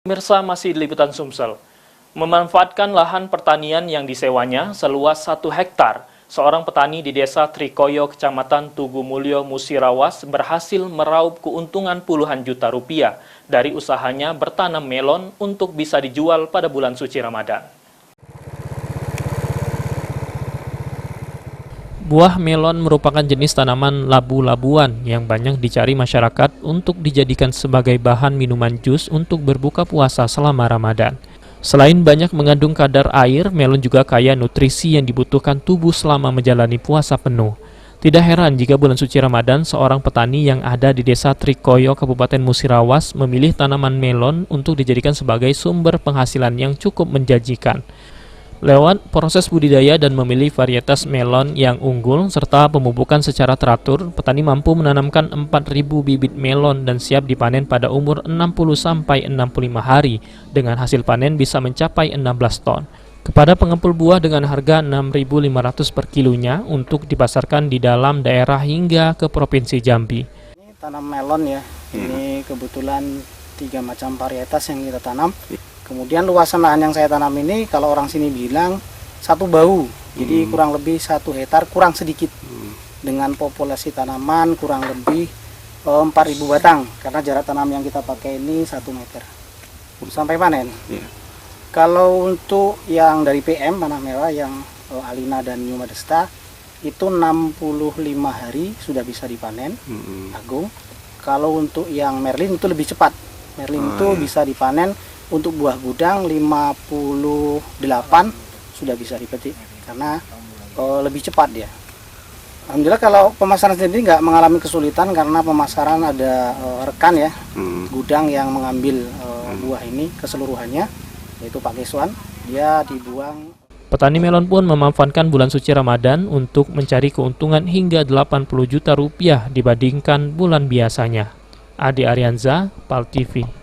Pemirsa, masih di Liputan Sumsel. Memanfaatkan lahan pertanian yang disewanya seluas 1 hektar, seorang petani di Desa Trikoyo, Kecamatan Tugu Mulyo, Musirawas berhasil meraup keuntungan puluhan juta rupiah dari usahanya bertanam melon untuk bisa dijual pada bulan suci Ramadan. Buah melon merupakan jenis tanaman labu-labuan yang banyak dicari masyarakat untuk dijadikan sebagai bahan minuman jus untuk berbuka puasa selama Ramadan. Selain banyak mengandung kadar air, melon juga kaya nutrisi yang dibutuhkan tubuh selama menjalani puasa penuh. Tidak heran jika bulan suci Ramadan, seorang petani yang ada di Desa Trikoyo, Kabupaten Musirawas, memilih tanaman melon untuk dijadikan sebagai sumber penghasilan yang cukup menjanjikan. Lewat proses budidaya dan memilih varietas melon yang unggul serta pemupukan secara teratur, petani mampu menanamkan 4.000 bibit melon dan siap dipanen pada umur 60-65 hari dengan hasil panen bisa mencapai 16 ton. Kepada pengepul buah dengan harga 6.500 per kilonya untuk dipasarkan di dalam daerah hingga ke Provinsi Jambi. Ini tanam melon ya, ini kebetulan 3 macam varietas yang kita tanam. Kemudian luasan lahan yang saya tanam ini kalau orang sini bilang 1 bau, jadi kurang lebih 1 hektar kurang sedikit. Dengan populasi tanaman kurang lebih 4.000 batang, karena jarak tanam yang kita pakai ini 1 meter sampai panen. Kalau untuk yang dari PM, panah merah, yang Alina dan New Modesta, itu 65 hari sudah bisa dipanen, Agung. Kalau untuk yang Merlin itu lebih cepat, Merlin itu bisa dipanen. Untuk buah gudang 58 sudah bisa dipetik karena lebih cepat dia. Alhamdulillah kalau pemasaran sendiri nggak mengalami kesulitan karena pemasaran ada rekan ya, gudang yang mengambil buah ini keseluruhannya, yaitu Pak Keswan, dia dibuang. Petani melon pun memanfaatkan bulan suci Ramadan untuk mencari keuntungan hingga 80 juta rupiah dibandingkan bulan biasanya. Adi Arianza, PAL TV.